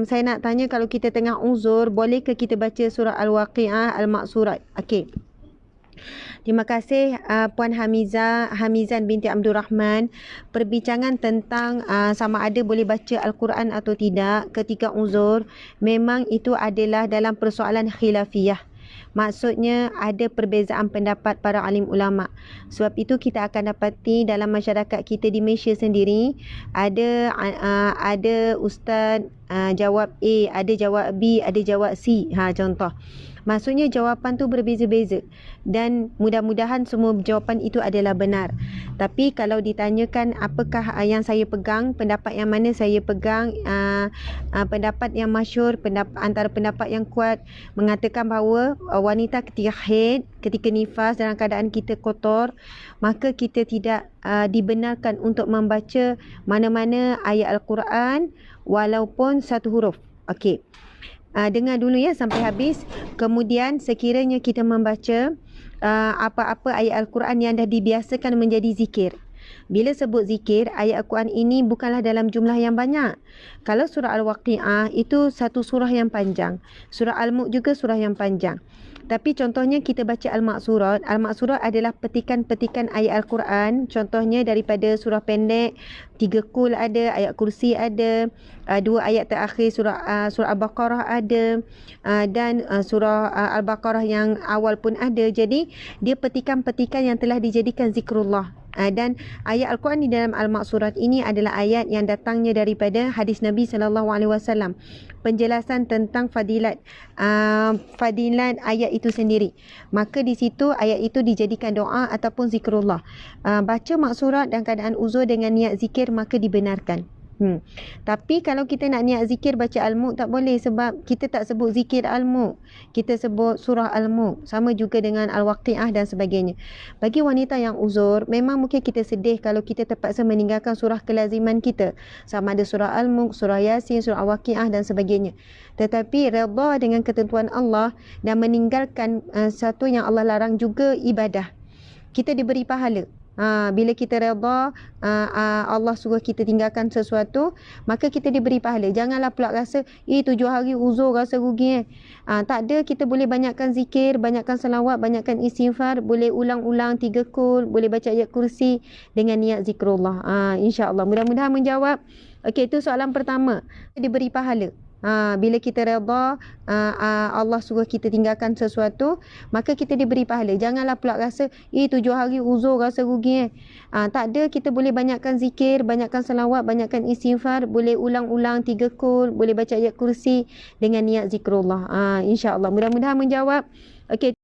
saya nak tanya, kalau kita tengah uzur, boleh ke kita baca surah Al-Waqi'ah, Al-Maqsurat? Okey. Terima kasih Puan Hamizan binti Abdul Rahman. Perbincangan tentang sama ada boleh baca Al-Quran atau tidak ketika uzur, memang itu adalah dalam persoalan khilafiyah. Maksudnya ada perbezaan pendapat para alim ulama. Sebab itu kita akan dapati dalam masyarakat kita di Malaysia sendiri ada ustaz jawab A, ada jawab B, ada jawab C. Contoh. Maksudnya jawapan tu berbeza-beza dan mudah-mudahan semua jawapan itu adalah benar. Tapi kalau ditanyakan apakah yang saya pegang, pendapat yang mana saya pegang, pendapat yang masyhur, antara pendapat yang kuat mengatakan bahawa wanita ketika haid, ketika nifas dalam keadaan kita kotor, maka kita tidak dibenarkan untuk membaca mana-mana ayat Al-Quran walaupun satu huruf. Okey. Dengar dulu ya sampai habis. Kemudian sekiranya kita membaca apa-apa ayat Al-Quran yang dah dibiasakan menjadi zikir. Bila sebut zikir, ayat Al-Quran ini bukanlah dalam jumlah yang banyak. Kalau surah Al-Waqi'ah itu satu surah yang panjang. Surah Al-Mulk juga surah yang panjang. Tapi contohnya kita baca Al-Maqsurat. Al-Maqsurat adalah petikan-petikan ayat Al-Quran. Contohnya daripada surah pendek, 3 kul ada, ayat kursi ada, 2 ayat terakhir surah Al-Baqarah ada, dan surah Al-Baqarah yang awal pun ada. Jadi dia petikan-petikan yang telah dijadikan zikrullah. Dan ayat Al-Quran di dalam Al-Maqsurat ini adalah ayat yang datangnya daripada hadis Nabi SAW. Penjelasan tentang fadilat ayat itu sendiri. Maka di situ ayat itu dijadikan doa ataupun zikrullah. Baca Maqsurat dalam keadaan uzur dengan niat zikir maka dibenarkan. Tapi kalau kita nak niat zikir baca Al-Mulk tak boleh, sebab kita tak sebut zikir Al-Mulk, kita sebut surah Al-Mulk. Sama juga dengan Al-Waqi'ah dan sebagainya. Bagi wanita yang uzur, memang mungkin kita sedih kalau kita terpaksa meninggalkan surah kelaziman kita, sama ada surah Al-Mulk, surah Yasin, surah Al-Waqi'ah dan sebagainya. Tetapi redha dengan ketentuan Allah dan meninggalkan satu yang Allah larang juga ibadah, kita diberi pahala. Bila kita redha, Allah suruh kita tinggalkan sesuatu, maka kita diberi pahala. Janganlah pula rasa 7 hari uzur rasa rugi. Tak ada, kita boleh banyakkan zikir, banyakkan salawat, banyakkan istighfar, boleh ulang-ulang 3 kul, boleh baca ayat kursi dengan niat zikrullah. InsyaAllah mudah-mudahan menjawab. Okey, itu soalan pertama. Diberi pahala. Bila kita redha, Allah suruh kita tinggalkan sesuatu, maka kita diberi pahala. Janganlah pula rasa 7 hari uzur rasa rugi. Tak ada, kita boleh banyakkan zikir, banyakkan salawat, banyakkan istighfar, boleh ulang-ulang 3 kul, boleh baca ayat kursi dengan niat zikrullah. InsyaAllah mudah-mudahan menjawab. Okey.